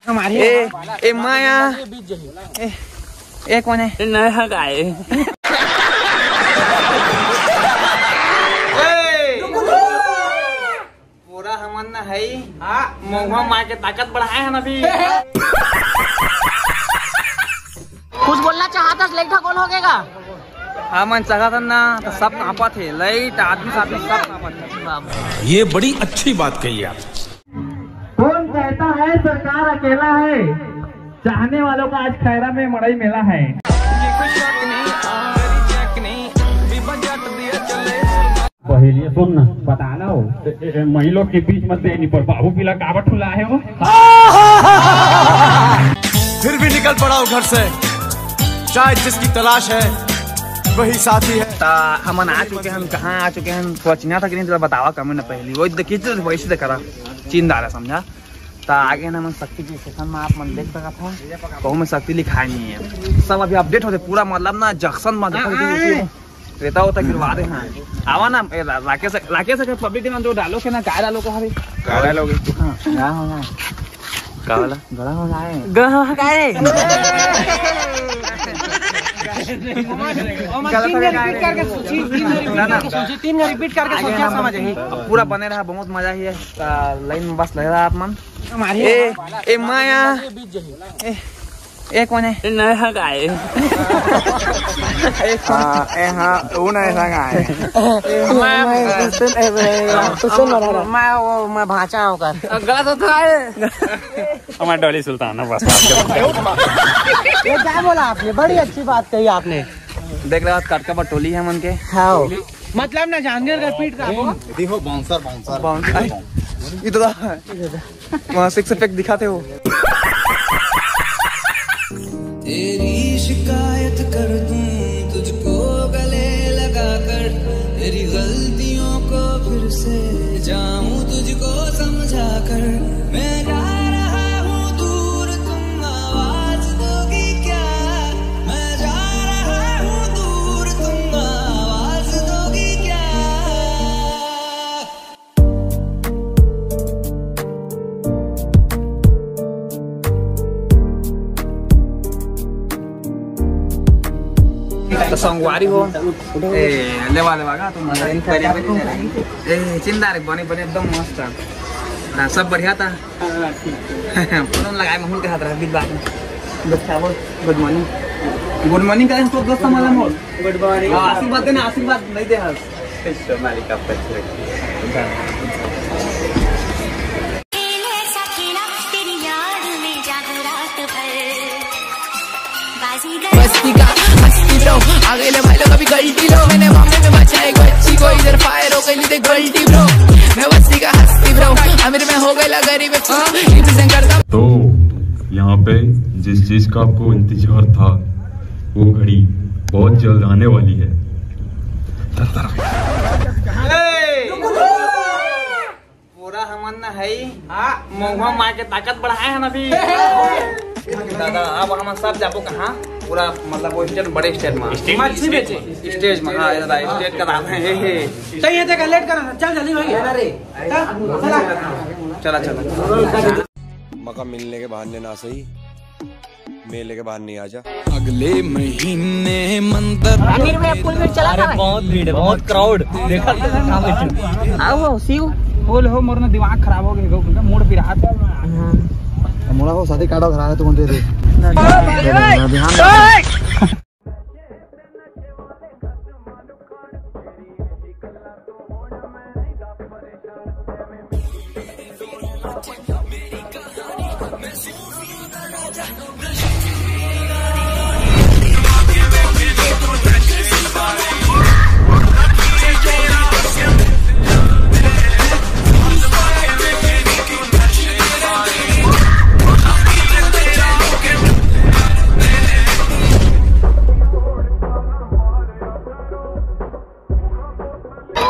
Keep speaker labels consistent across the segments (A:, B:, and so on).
A: हमारी
B: ए माया ए कौन है
A: नया गाय
B: पूरा हमन ना है महुआ मार के ताकत बढ़ाए हैं अभी।
C: कुछ बोलना चाहता लेखा कौन हो गएगा
B: हमन चाहा था ना तो सब कांपा थे लाइट आदमी साथ में सब कांपा थे।
D: ये बड़ी अच्छी बात कही आप।
E: कौन कहता है सरकार अकेला है, चाहने वालों का आज खैरा में मड़ई मेला है। पहले सुन न बताना हो महिलों के बीच मत देनी पर बाबू पीला कावट ठुला है वो।
D: फिर भी निकल पड़ा हो घर से, शायद जिसकी तलाश है वही साथी है।
B: हमन आ चुके हैं, कहाँ आ चुके हैं थोड़ा चिन्हा था कि नहीं बतावा कमेंट न पहली वो देखी वैसे तो करा चिन्ह समझा। तो आगे ना मन शक्ति के स्टेशन में आप मन देख सका था कहूँ में शक्ति लिखाई नहीं है, सब अभी अपडेट होते पूरा मतलब ना जंक्शन में रहता होता गिरवा दे। हाँ आवा ना राकेश पब्लिक में जो डालो के ना गाय डालो को हरी गाय डालोगे
C: रिपीट करके सोचा समझ
B: पूरा बने रहा बहुत मजा ही है। लाइन में बस लग रहा आप मन ए माया ए कौन है
A: नया गाय
C: मैं भाचा हूँ कर
A: गलत होता है
E: हमारा डॉली सुल्तान है बस।
C: ये क्या बोला आपने, बड़ी अच्छी बात कही आपने।
B: देख रहा कटका बटोली है मन के।
C: हाँ मतलब ना जानवर का पीठ का
D: देखो बाउंसर
B: इधर वहाँ सिक्स पैक दिखाते हो।
F: तेरी शिकायत कर दूं तुझको गले लगाकर, तेरी गलतियों को फिर से जाऊं तुझको समझा कर। मैं जा रहा हूँ दूर तुम आवाज दोगी क्या, मैं जा रहा हूँ दूर तुम आवाज दोगी क्या।
B: तो संगवारी हो लेवा का तुम चिंदारी बने एकदम मस्त था। सब बढ़िया था। फोन लगाए महूल के हाथ रहा बीच बात में गुड मॉर्निंग करें तो दोस्त हमारा मोल गुड मॉर्निंग आशीर्वाद देना आशीर्वाद नहीं दे हस मालिक का
F: बस्ती का हस्ती ब्रो आगे ले भाई लोग अभी गलती लो, मैंने मामले में बचाए बच्ची को इधर फायर हो गई थे गलती ब्रो। मैं बस्ती का हस्ती ब्रो अमीर में हो गई गरीब करता।
G: तो यहाँ पे जिस चीज का आपको इंतजार था वो घड़ी बहुत जल्द आने वाली है।
B: पूरा हमन ना है महुआ मार के ताकत बढ़ाए हैं अभी। दादा अब हम सब जाबो कहाँ पूरा मतलब वो स्टेज बड़े स्टेज में स्टेज में। हाँ स्टेज का नाम है
C: सही है जगह लेट करना चल जल्दी भाई
B: चला
D: मौका मिलने के बहाने ना सही मेले के बहाने आ जा।
F: अगले महीने मंदिर
C: चला था
A: बहुत भीड़ है बहुत क्राउड देखा
C: आओ सीऊ
B: बोल हो मोर ना दिमाग खराब हो गया मूड भी रहा था।
H: मोड़ा को शादी काटो खरा है तो कौन दे दे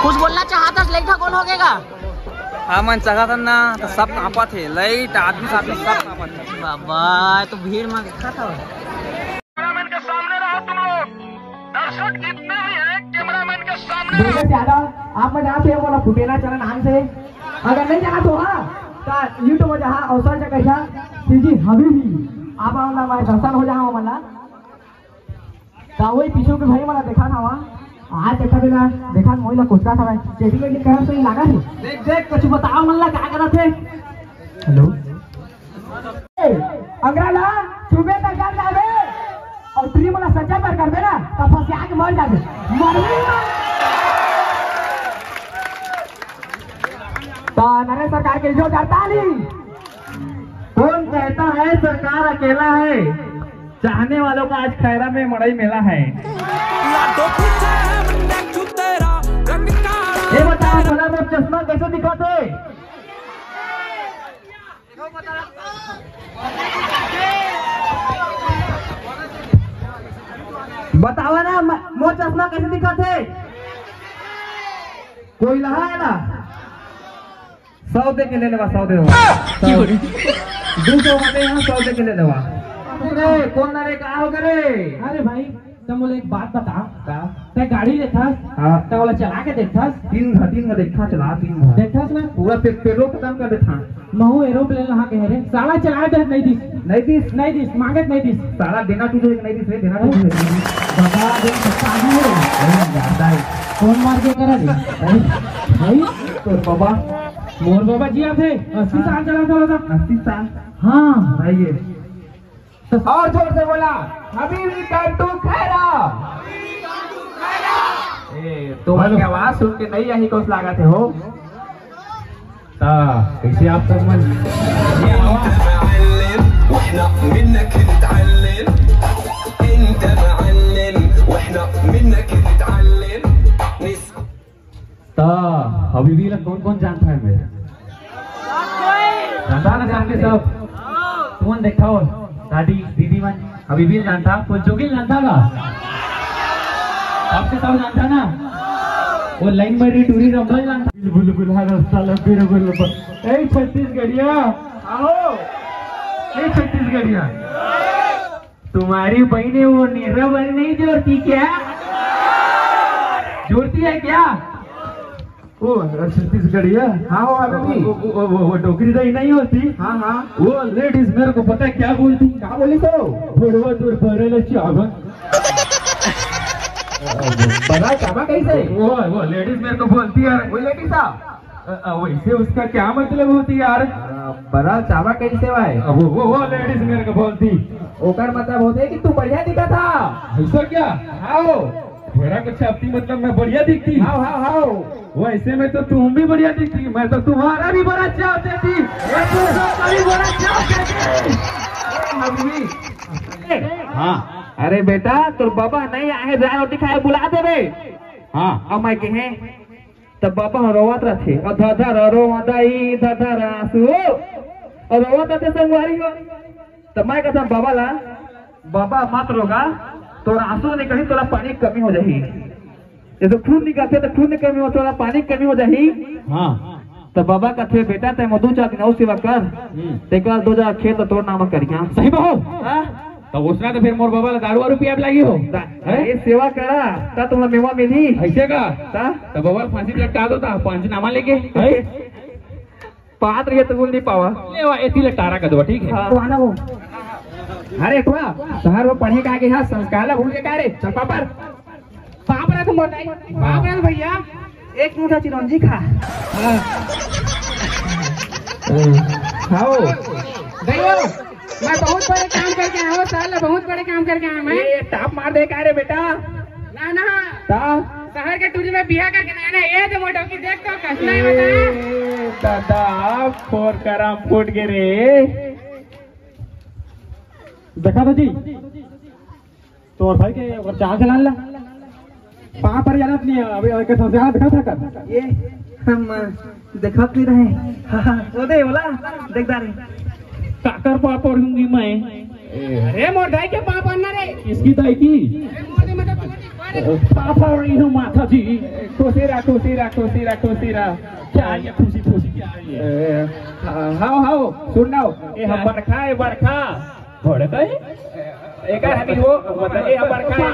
C: कुछ बोलना चाहता लेखा कौन हो गएगा
B: हमन चाहा था ना तो सब कांपा थे लाइट आदमी साथ में सब कांपा थे।
C: बाबा तो भीड़ में खाता है।
E: कैमरामैन के सामने रहो तुम लोग, दर्शक जितने भी हैं कैमरामैन के सामने। ज्यादा आप में जहाँ से बोला फुटेना चला नाम से अगर नहीं जाना तो हाँ यूट्यूब में जहाँ अवसर कैसा
C: जी अभी भी आप आना मैं दर्शन हो जाओ मला का वही पीछे के भाई मला देखा था वहाँ आज देखा मोइला कोचरा था चेटिंग में करा सही लगा है देख कुछ बताओ मला क्या करा थे हेलो अंग्रेला सुबह तक जान जावे और फ्री मला सच्चा पर कर देना तब फंस आके मर जावे तो नरेंद्र सरकार के जो डरता नहीं कौन कहता है सरकार अकेला है चाहने वालों का आज खैरा में मड़ई मेला है ये बताओ भला में चश्मा कैसे दिखाते बताओ ना मोर चश्मा कैसे दिखाते कोई लहा है ना 100 दे के ले लेवा 100 दे देवा 200 वाले यहाँ 100 दे के ले लेवा अरे कौन रे का हो करे अरे भाई तुम बोले एक बात बता का ते गाड़ी देखथस हां ते वाला चला के देखथस 3 घा देखा चला 3 घा देखथस ना पूरा पेट्रोल खत्म कर देथा महू एरोप्लेन लहा के रे साला चला दे नहीं दिस मांगत नहीं दिस साला देना तुझे नहीं दिस रे देना तुझे बाबा दे सकता है ज्यादा है कौन मार के करा दे भाई तो बाबा मोर बाबा जी आप थे 80 साल चला था 80 साल हाँ भाई तो और जोर से बोला हबीबी कम टू खैरा तुम्हारी आवाज सुन के नहीं यही कुछ लगा थे हो कैसे आप सब मन हबीबी ला कौन कौन जानता है मेरे जानता ना जानते सब तुम देखा हो दादी दीदी मन हबीबी जानता कोई जोगिल जानता का आपके सब जानता ना वो लाइन में टूरी रंबल जानता बुलबुल हर रास्ता लंबी रंबल ए छत्तीसगढ़िया आओ ए छत्तीसगढ़िया तुम्हारी बहने वो निरा बन नहीं जोड़ती क्या जोड़ती है क्या वो छत्तीसगढ़िया हाँ वो डोगरी दही नहीं होती हाँ हाँ वो लेडीज मेरे को पता है क्या बोलती क्या बोली तो भड़वा दूर भरेले चावल बड़ा चावा कैसे वो लेडीज मेरे को बोलती है वो लेडीज वैसे उसका क्या मतलब होती यार बड़ा चावा कैसे भाई वो लेडीज मेरे को बोलती ओकर मतलब होते कि तू बढ़िया दिखा था ऐसा क्या हाँ मेरा कुछ अपनी मतलब मैं बढ़िया दिखती हाँ वैसे में तो तुम भी बढ़िया दिखती मैं तो तुम्हारा भी बड़ा चाव देती हाँ अरे बेटा तो बाबा नहीं आए जाए रोटी खाए बुला दे रे हाँ अब मैं कहे तब बाबा रोवत रहे और धधर रोवदाई धधर आंसू और रोवत रहे संगवारी हो तब मैं कहता बाबा ला बाबा मत रोगा तो आंसू निकली थोड़ा पानी की कमी हो जाएगी ये तो खून निकलते तो खून की कमी हो थोड़ा पानी की कमी हो जाएगी हाँ तो बाबा का थे बेटा ते मधु चाक नौ सेवा कर तेकर 2000 खेत तो तोड़ नामक करिया सही बहु तो उसना तो फिर मोर बाबा ला दारू वारू पियाब लगी हो ये सेवा करा ता तुम्हारा मेवा मिली ऐसे का तो बाबा फांसी लटका दो ता पंचनामा लेके पात्र ये तो बोल नहीं पावा लेवा एती लटारा कर दो ठीक है आना हो अरे टुआ शहर वो पढ़े का के यहाँ संस्कार भूल के का रे चल पापर पापर तुम बताई पापर भैया एक मुठा चिरंजी खा खाओ देखो मैं बहुत बड़े काम करके आया हूँ साला बहुत बड़े काम करके आया मैं ये टाप मार दे का रे बेटा ना ना ता शहर के टूरी में बिया करके ना ना ये तो मोटो की देख तो कसना है बता दादा फोर कराम फूट गए रे देखा तो जी तो और भाई के चाल चला ला वहां पर जाना अपनी अभी के संस्कार देखा था कर ये हम देखा नहीं रहे वो दे बोला देखदा रे काकर पाप पढ़ूंगी मैं अरे मोर दाई के पाप पढ़ना रे इसकी दाई की पाप पढ़ रही हूँ माता जी खुशीरा क्या ये खुशी क्या है हाओ सुन लो ये हम बरखा घोड़े तो एक हमी हो मतलब ये बरखा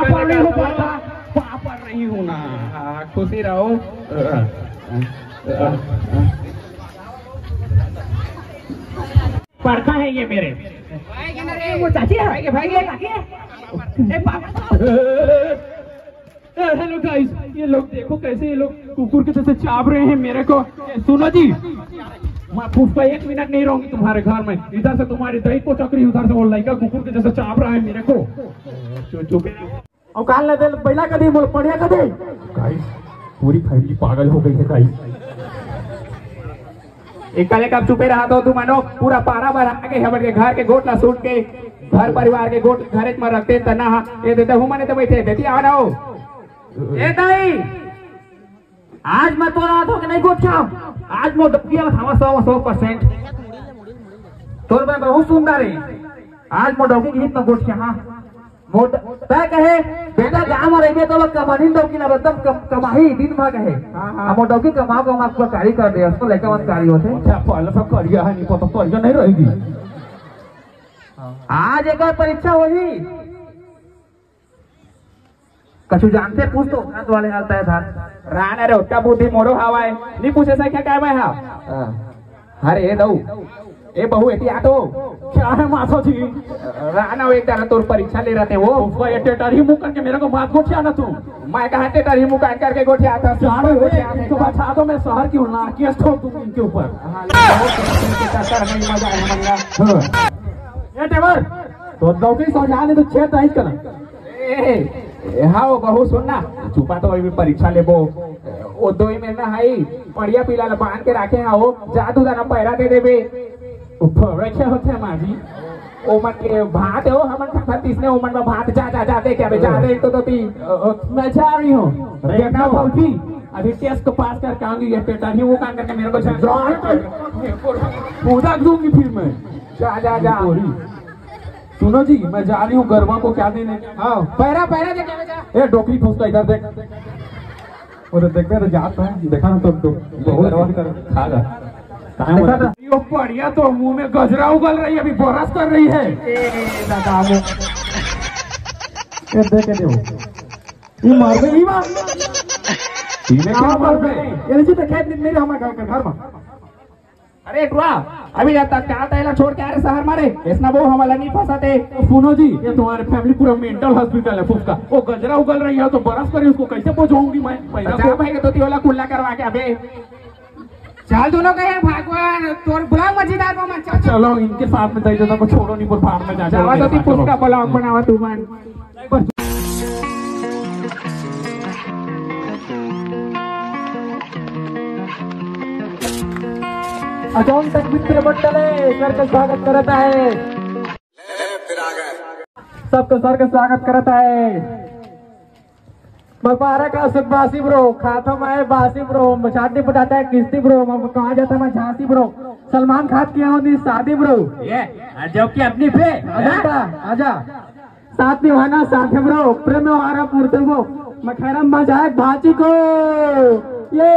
C: पाप पढ़ रही हूँ ना खुशी रहो पड़खा है ये मेरे। वो चाची है भाई ये काकी है। हेलो गाइस, ये लोग देखो कैसे ये लोग कुकुर के जैसे चाप रहे हैं मेरे को। सुनो जी, मैं फूफा 1 मिनट नहीं रहूंगी तुम्हारे घर में। इधर से तुम्हारी दही को चक्री, उधर से वो लड़का कुकुर के जैसे चाप रहा है मेरे को। औकाल न दे पहला कभी बोल पड़िया कभी। गाइस पूरी फैमिली पागल हो गई है गाइस। एकले कब चुपे रहा तो तू मानो पूरा पारा भरा के हमारे घर के गोट ला सूट के घर परिवार के गोट घरे में रखते तना ये देते हूं माने तो बैठे देती आ रहा हो। ए दाई आज मैं तो रहा था कि नहीं गोट छाप, आज मैं डबिया में खावा 100% तोर में बहुत सुंदर है। आज मैं डोकी की हित में गोट के हां मोट तय कहे बेटा गांव में रहिए तो कमानी डोकी ना एकदम कमाही दिन भर कहे। हां मैं डोकी कमाओ को आपको कारी कर दे उसको लेकर मत कारी होते। अच्छा पहले सब करिया है नहीं पता करिया नहीं रहेगी। आज एक और परीक्षा होगी कछु जानते पूछ तो हाथ वाले हालता है था राणा रे उतना बुद्धि मोरो हवाए नहीं पूछे से क्या मैं हा अरे ए दऊ ए बहू एटी आटो क्या है माथो जी राणा एक तरह तोर परीक्षा ले रहते वो उसको ये टेटर ही मुंह करके मेरे को बात गोठिया ना तू मैं कहा टेटर ही मुंह करके गोठिया था चारों गोठिया तो बता दो मैं शहर की हूं ना केस ठोक दूं इनके ऊपर। ये टेवर तो दौकी समझाने तो 6 तारीख का ना हाँ बहू सुनना छुपा तो अभी परीक्षा ले वो 2 महीना है बढ़िया पीला बांध के रखे हो जादू दाना पैरा दे देवे रखे होते हैं माजी ओमन के भात हो हमन का तीसरे ओमन में भात जा दे क्या जा दे तो ती मैं जा रही हूँ देखना भौजी अभी टेस्ट को पास करके आऊंगी ये पेटर ही वो काम करके मेरे को पूजा दूंगी फिर मैं जा सुनो जी मैं जा रही हूँ गरबा को क्या देने। हाँ पैरा देखे ए डोकरी फूसता इधर देख और देखते तो जाता है देखा ना तो गरबा कर खागा यो बढ़िया तो मुंह में गजरा उगल रही है अभी बरस कर रही है। देखे दो ये मार गई मेरे हमारे घर में। अरे टुआ अभी तत्काल तैला छोड़ के आ रहे शहर मारे इसना वो हमारा नहीं फंसाते। तो सुनो जी ये तुम्हारे फैमिली पूरा मेंटल हॉस्पिटल है फूफका वो गजरा उगल रही है तो बरस करी उसको कैसे पहुंचाऊंगी मैं पैसा भाई तो तियोला कुल्ला करवा के अबे चल दोनों कहे भगवान तोर ब्लॉग मजेदार को मत चलो इनके साथ में दे देता को छोड़ो नहीं पर फार्म में जा जावा तो ती फूफका ब्लॉग बनावा तू मान। अजोंतक मित्र मंडले सर स्वागत करता है सबको सर का स्वागत करता है। मुबारक बासी ब्रो खातो में बासी ब्रो छाती पटाता है किस्ती ब्रो कहा जाता है मैं झांसी ब्रो सलमान खान किया हूँ शादी ब्रो ये जो की अपनी पे आजा साथ निभाना साथ ब्रो प्रेम हमारा पूर्ति को मैं खैरम मजाक भाची को ये